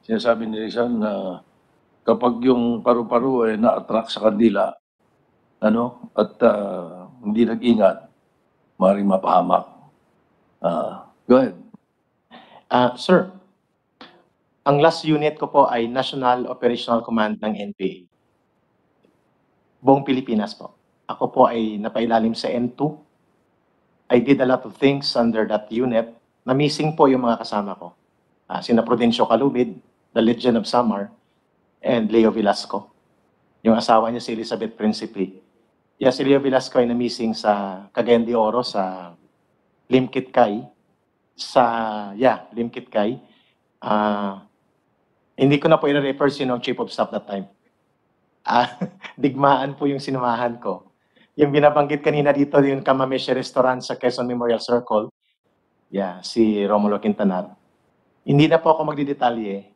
Sinasabi ni Rizal na kapag yung paru-paro ay na-attract sa kandila, at hindi nag-ingat, maaaring mapahamak. Go ahead. Sir, ang last unit ko po ay National Operational Command ng NPA. Buong Pilipinas po. Ako po ay napailalim sa N2. I did a lot of things under that unit. Na-missing po yung mga kasama ko. Sina Prudencio Calumid, the Legion of Samar, and Leo Velasco. Yung asawa niya si Elizabeth Principe. Yeah, si Leo Velasco ay na-missing sa Cagayan de Oro, sa Limkit Kay. Limkit Kay. Hindi ko na po i-refer sino ang chief of staff that time. Digmaan po yung sinamahan ko. Yung binabanggit kanina dito, yung Kamameshi Restaurant sa Quezon Memorial Circle, si Romulo Quintanar. Hindi na po ako magdidetalye